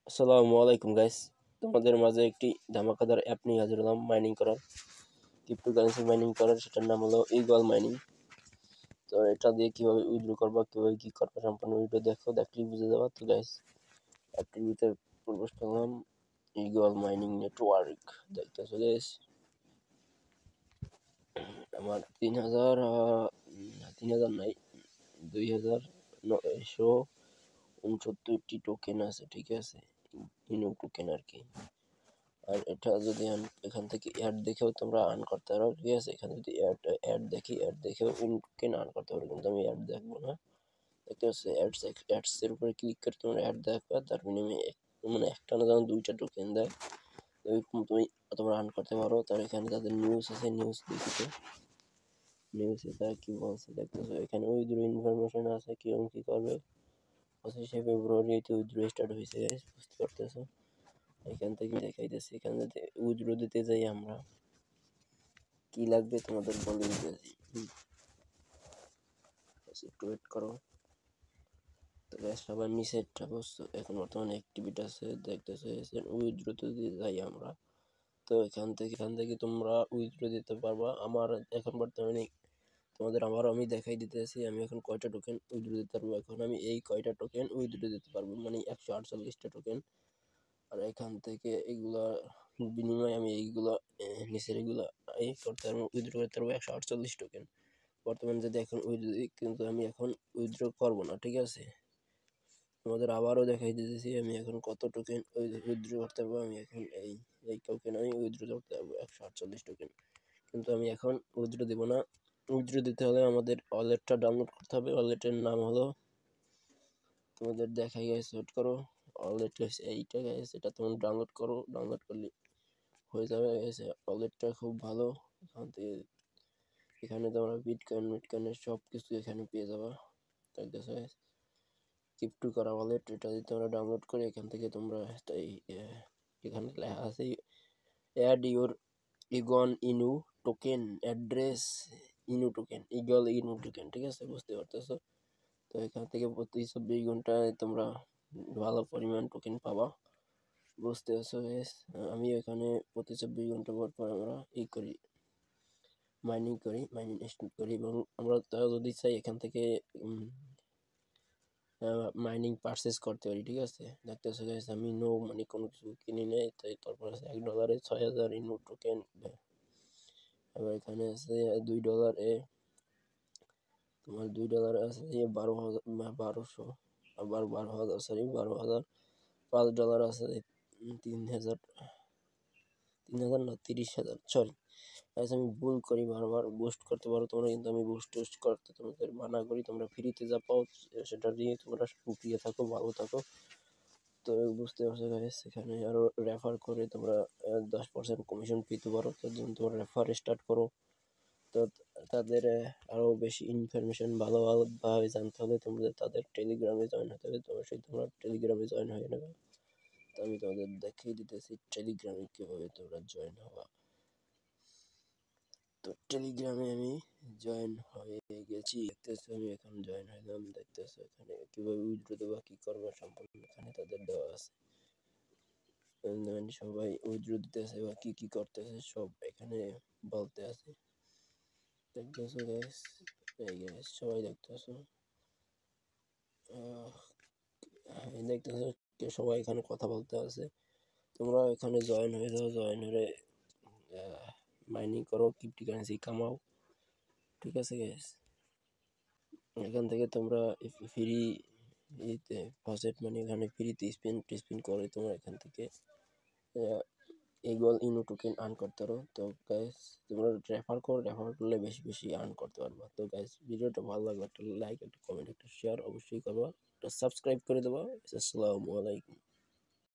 আসসালামু আলাইকুম গাইস, তোমাদের মাঝে একটি ধামাকাদার অ্যাপ নিয়ে হাজির হলাম মাইনিং করার, ক্রিপ্টোকারেন্সি মাইনিং করার। সেটার নাম হলো ইগল মাইনিং। তো এটা দিয়ে কীভাবে উইথড্র করবা, কীভাবে কী করবা সম্পূর্ণ ভিডিও দেখলেই বুঝে যাবা। তো গাইস, অ্যাপটির ভিতরে প্রবেশ করলাম। ইগল মাইনিং নেটওয়ার্ক দেখতেছো গাইস, আমার 3000 নাই, 2969টি টোকেন আছে, ঠিক আছে, ইনো টোকেন আর কি। আর এটা যদি এখান থেকে অ্যাড দেখেও তোমরা আর্ন করতে পারো, ঠিক আছে। এখানে যদি অ্যাড দেখেও টোকেন আর্ন করতে পারো, কিন্তু আমি অ্যাড দেখবো না। দেখতে পাচ্ছি অ্যাডসের উপরে ক্লিক করে তোমরা অ্যাড দেখবা, তার বিনিময়ে মানে একটা না যেমন 2টা টোকেন দেয়, ওইরকম তোমরা আর্ন করতে পারো। তার এখানে তাদের নিউজ আছে, নিউজ দেখিতে, নিউজে তারা কি বলছে দেখতেছো। এখানে উইথড্র ইনফরমেশন আছে, কিরকম কি করবে। 25শে ফেব্রুয়ারি উইথড্র স্টার্ট হয়েছে, বুঝতে পারতেছো। এখান থেকে দেখাইতেছি, এখানে উইথড্র দিতে যাই আমরা, কি লাগবে তোমাদের বলে দিতেছি, একটু ওয়েট করো। তো সবার নিচেরটা বস্তু এখন বর্তমানে অ্যাক্টিভিটি আছে, দেখতেছে উইথড্রতে দিয়ে যাই আমরা। তো এখান থেকে তোমরা উইথড্র দিতে পারবা। আমার এখন বর্তমানে তোমাদের আমি দেখাই দিতেছি আমি এখন কয়টা টোকেন উইথড্র দিতে পারবো। এখন আমি এই কয়টা টোকেন উইথড্র দিতে পারবো, মানে 148টা টোকেন। আর এখান থেকে এগুলা বিনিময়ে আমি এইগুলা নিচের এগুলা এই করতে পারবো, উইথড্র করতে পারবো 148 টোকেন বর্তমানে। যদি এখন উইথড্র, কিন্তু আমি এখন উইথড্র করবো না, ঠিক আছে। তোমাদের আবারও দেখাই দিতেছি আমি এখন কত টোকেন উইথড্র করতে পারবো। আমি এখন এই টোকেন আমি উইথড্র করতে পারবো 148 টোকেন, কিন্তু আমি এখন উইথড্র দেবো না। উইথড্র দিতে হলে আমাদের ওয়ালেটটা ডাউনলোড করতে হবে। ওয়ালেটের নাম হলো, তোমাদের দেখাই গেছে, ওয়েট করো। ওয়ালেট হচ্ছে এইটা গাইস, এটা তোমরা ডাউনলোড করো, ডাউনলোড করলে হয়ে যাবে গাইস। ওয়ালেটটা খুব ভালো। এখান থেকে এখানে তোমরা বিটকয়েনের সব কিছু এখানে পেয়ে যাবা। দেখতেছো গাইস, ক্রিপ্টো করা ওয়ালেট, এটা যদি তোমরা ডাউনলোড করে এখান থেকে তোমরা এখানে লেখা আছে add your Eagle Inu token address, Inu token, Eagle Inu token, ঠিক আছে, বুঝতে পারতেছো। তো এখান থেকে প্রতি 24 ঘন্টায় তোমরা ভালো পরিমাণ টোকেন পাবা, বুঝতে পারছো গাইস। আমি এখানে প্রতি 24 ঘন্টা পর পর আমরা করি, মাইনিং স্টার্ট করি। এবং আমরা যদি চাই এখান থেকে মাইনিং পারচেস করতে পারি, ঠিক আছে। দেখতেছো গাইস, আমি নো মানে কোনো কিছু কিনি নাই, তাই তারপর আছে $1 6000 ইনো টোকেন। আবার এখানে আছে $2 তোমার $2 আছে $1200, আবার 12,000, সরি 12,000। $5 আছে 3000, 3000 না 30,000, সরি। আমি ভুল করি, বারবার বুস্ট করতে পারো তোমরা, কিন্তু আমি বুস্ট করতে তোমাদের মানা করি। তোমরা ফ্রিতে যা পাও সেটা নিয়ে তোমরা সুখী থাকো, ভালো থাকো। তো বুঝতে পারছো গাইস, এখানে আরো রেফার করে তোমরা 10% কমিশন পেতে পারো। তার জন্য তোমরা রেফার স্টার্ট করো। তো তাদের আরো বেশি ইনফরমেশন ভালোভাবে জানতে হলে তোমাদের তাদের টেলিগ্রামে জয়েন হতে হবে। তোমরা টেলিগ্রামে জয়েন হয়ে নেবে। তো আমি তোমাদের দেখিয়ে দিতেছি টেলিগ্রামে কিভাবে তোমরা জয়েন হবা। তো টেলিগ্রামে আমি জয়েন হয়ে গেছি, দেখতেছো আমি এখন জয়েন হলাম। দেখতেছো এখানে কিভাবে উইথড্র দেবা, কি করবা সম্পূর্ণ এখানে তাদের দেওয়া আছে। সবাই উইথড্র দিতেছে বা কি কি করতেছে সব এখানে বলতে আছে, দেখতেছো গাইস। এই গাইস সবাই দেখতেছো, দেখতেছো সবাই এখানে কথা বলতে আছে। তোমরা এখানে জয়েন হয়ে যাও, জয়েন হয়ে মাইনিং করো, ক্রিপ্টোকারেন্সি কামাও, ঠিক আছে গাইস। এখান থেকে তোমরা ফ্রি ফসেট মানে এখানে ফ্রিতে স্পিন করে তোমরা এখান থেকে ইগল ইনো টোকেন আর্ন করতে পারো। তো গাইস, তোমরা রেফার করলে বেশি বেশি আর্ন করতে পারবা। তো গাইস, ভিডিওটা ভালো লাগলে একটা লাইক, একটা কমেন্ট, একটা শেয়ার অবশ্যই করবা, একটা সাবস্ক্রাইব করে দেবা। আসসালামু আলাইকুম।